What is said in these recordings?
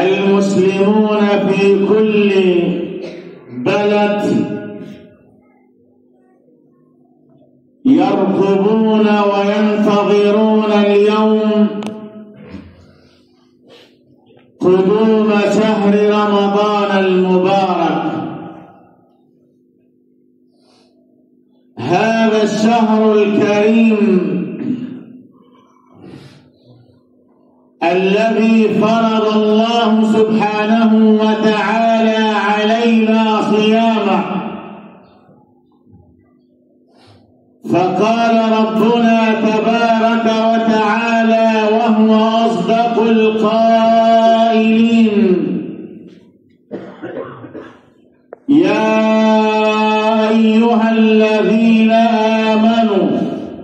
المسلمون في كل بلد يرقبون وينتظرون اليوم قدوم شهر رمضان المبارك. هذا الشهر الكريم الذي فرض الله سبحانه وتعالى علينا صيامه، فقال ربنا تبارك وتعالى وهو أصدق القائلين: يا أيها الذين آمنوا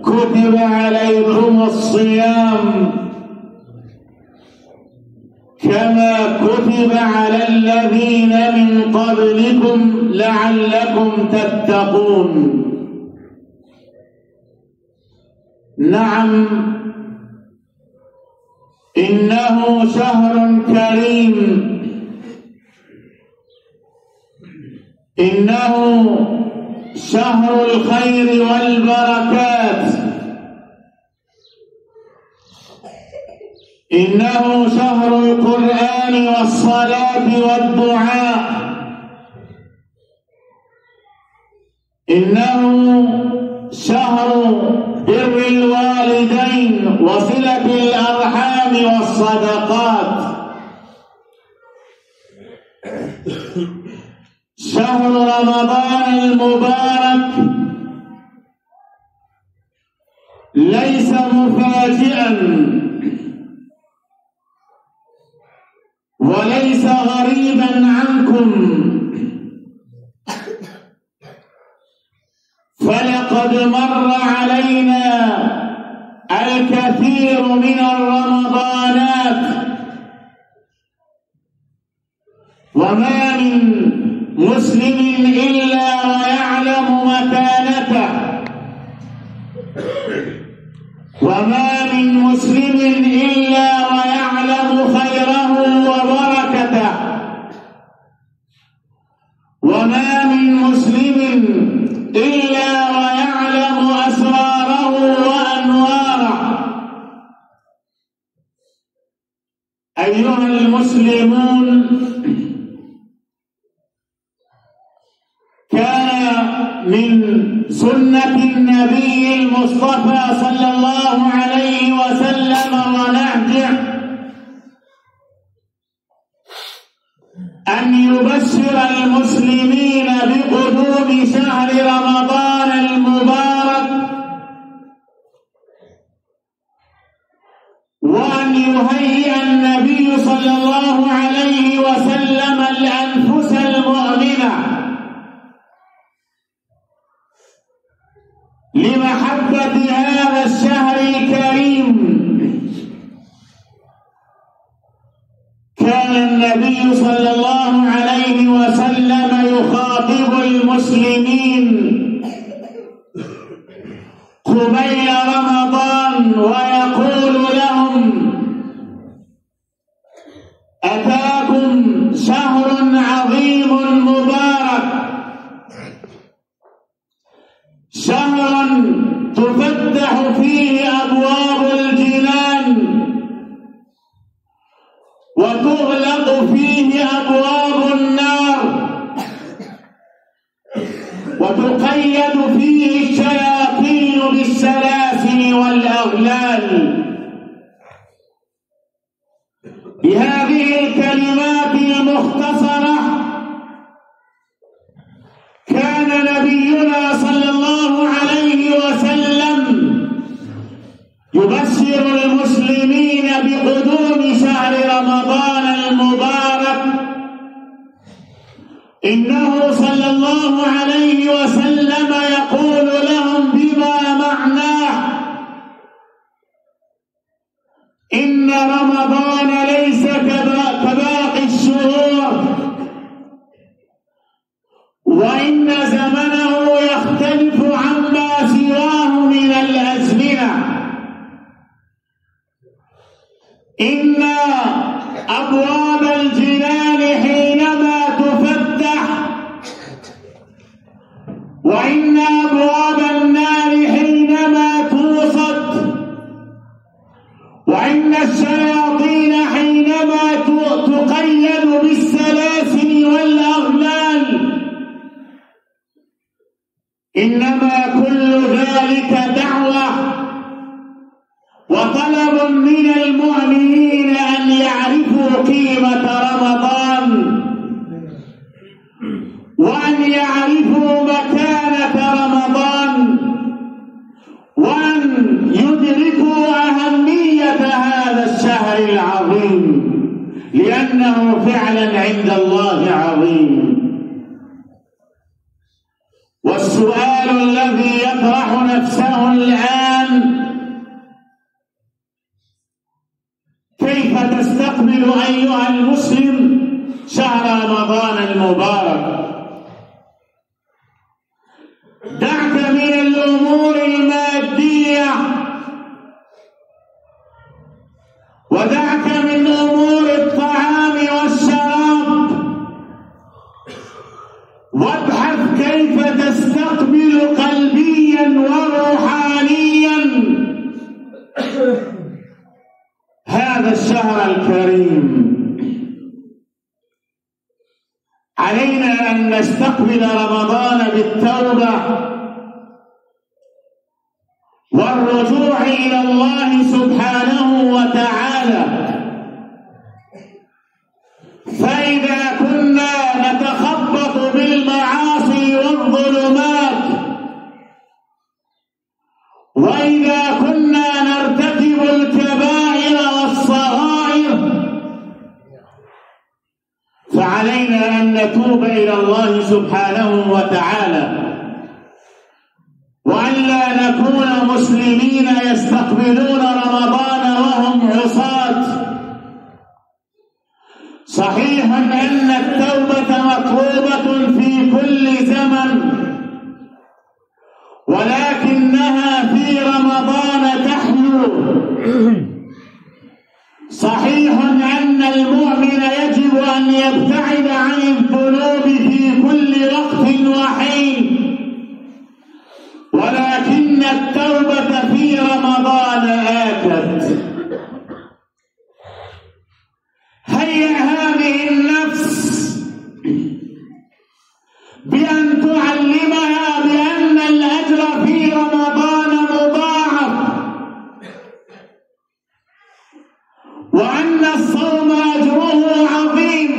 كتب عليكم الصيام كما كتب على الذين من قبلكم لعلكم تتقون. نعم، إنه شهر كريم، إنه شهر الخير والبركات، إنه شهر القرآن والصلاة والدعاء، إنه شهر بر الوالدين وصلة الأرحام والصدقات، شهر رمضان المبارك ليس مفاجئا وليس غريبا عنكم، فلقد مر علينا الكثير من الرمضانات، وما من مسلم إلا ويعلم مكانته، وما من مسلم إلا ويعلم خيره وبركته، وما من مسلم إلا ويعلم أسراره وأنواره. أيها المسلمون، كان من سنة النبي المصطفى صلى الله عليه وسلم ونهجه أن يبشر المسلمين بقدوم شهر رمضان المبارك، وأن يهيئ النبي صلى الله عليه وسلم الأنفس المؤمنة لمحبة هذا الشهر الكريم. كان النبي صلى الله عليه وسلم يخاطب المسلمين قبيل رمضان ويقول لهم: أتاكم شهر عظيم مبارك، شهر تفتح فيه أبواب الجنان وتغلق فيه أبواب النار وتقيد فيه الشياطين بالسلاسل والأغلال. بهذه الكلمات المختصرة كان نبينا صلى الله عليه وسلم يبشر المسلمين بقدوم شهر رمضان المبارك. إنه صلى الله عليه وسلم يقول لهم بما معناه: إن رمضان ليس كباقي الشهور، وإن زمنه يختلف عما سواه من الأزمنة. إن أبواب الجنان حينما تفتح، وإن أبواب النار حينما توصد، وإن الشياطين حينما تقيد بالسلاسل والأغلال. إنما كل ذلك دعوة وطلب من المؤمنين أن يعرفوا قيمة رمضان، وأن يعرفوا مكانة رمضان، وأن يدركوا أهمية هذا الشهر العظيم، لأنه فعلا عند الله عظيم. والسؤال الذي يطرح نفسه الآن: كيف تستقبل أيها المسلم شهر رمضان المبارك؟ دعك من الأمور المادية، ودعك من أمور الطعام والشراب، وابحث كيف تستقبل قلبيا وروحانيا هذا الشهر الكريم. علينا أن نستقبل رمضان بالتوبة والرجوع إلى الله سبحانه وتعالى. فإذا كنا نتخبط بالمعاصي والظلمات، وإذا كنا نرتكب الكبائر والصغائر، فعلينا أن نتوب إلى الله سبحانه وتعالى، وأن لا نكون مسلمين يستقبلون رمضان وهم عصاة. صحيح أن التوبة مطلوبة في كل زمن، ولكنها في رمضان تحلو. صحيح أن المؤمن يجب أن يبتعد عن الذنوب في كل وقت وحين، ولكن التوبة في رمضان آكد. هيئ هذه النفس بأن تعلمها بأن الأجر في رمضان مضاعف، وأن الصوم أجره عظيم.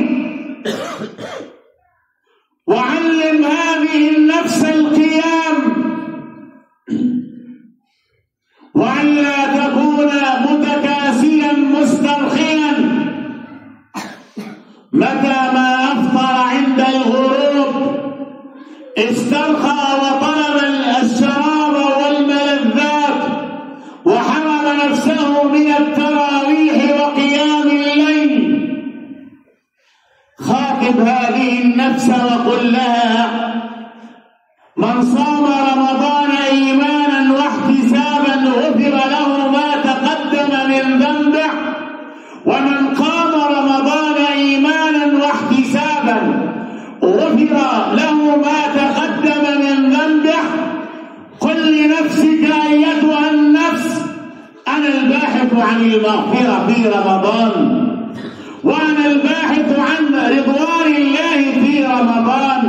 وعلم هذه النفس القيام، وأن لا تكون متكاسلا مسترخيا متى ما أفطر عند الغروب استرخى وطلب الشراب والملذات، وحرم نفسه من التراويح وقيام الليل. خاطب هذه النفس وقل لها: من صام رمضان إيمانا واحتسابا غفر له ما تقدم من ذنبه، ومن قام رمضان إيمانا واحتسابا غفر له ما تقدم من ذنبه. قل لنفسك أيتها النفس: أنا الباحث عن المغفرة في رمضان، وأنا الباحث عن رضوان الله في رمضان،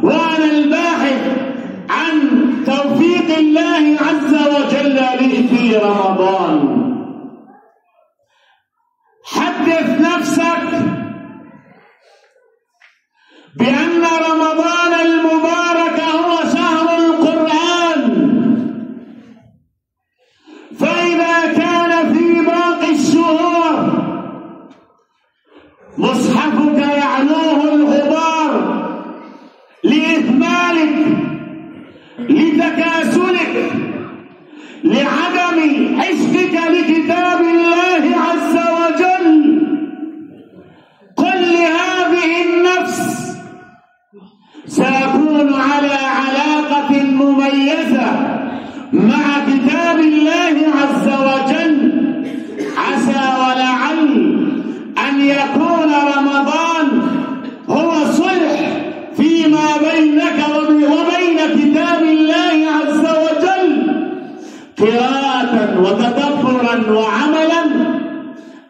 وأنا الباحث عن توفيق الله عز وجل لي في رمضان. حدث نفسك بأن رمضان المبارك هو شهر القرآن، فإذا كان في باقي الشهور مصحفك يعلوه الغبار لإهمالك، لتكاسلك، لعدم عشقك لكتاب الله عز وجل، قل لهذه النفس: وتدبرا وعملا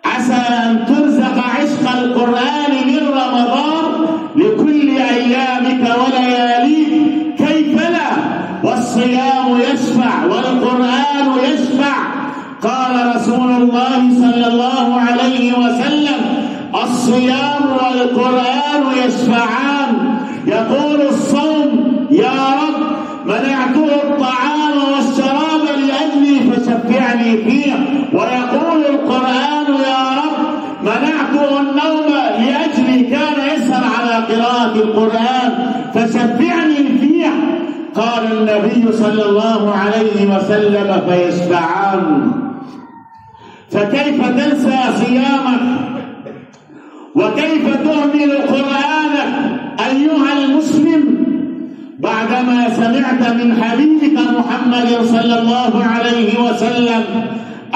عسى أن ترزق عشق القرآن من رمضان لكل أيامك ولياليك، كيف لا؟ والصيام يشفع والقرآن يشفع. قال رسول الله صلى الله عليه وسلم: الصيام والقرآن يشفعان. يقول الصوم: يا رب منعته الطعام والشراب لأجلي فشفعني فيه. ويقول القرآن: يا رب منعته النوم لأجلي، كان يسهر على قراءة القرآن فشفعني فيه. قال النبي صلى الله عليه وسلم: فيشفعان. فكيف تنسى صيامك وكيف تهمل قرآنك أيها المسلم بعدما سمعت من حبيبك محمد صلى الله عليه وسلم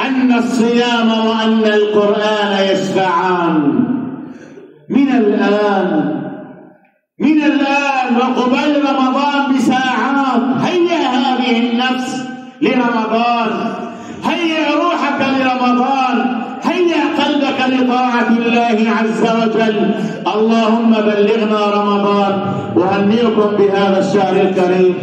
أن الصيام وأن القرآن يشفعان؟ من الآن وقبل رمضان بساعات هيئ هذه النفس لرمضان، هيئ روحك لرمضان، هيئ قلبك لطاعة الله عز وجل. اللهم بلغنا رمضان، وهنئكم بهذا الشهر الكريم.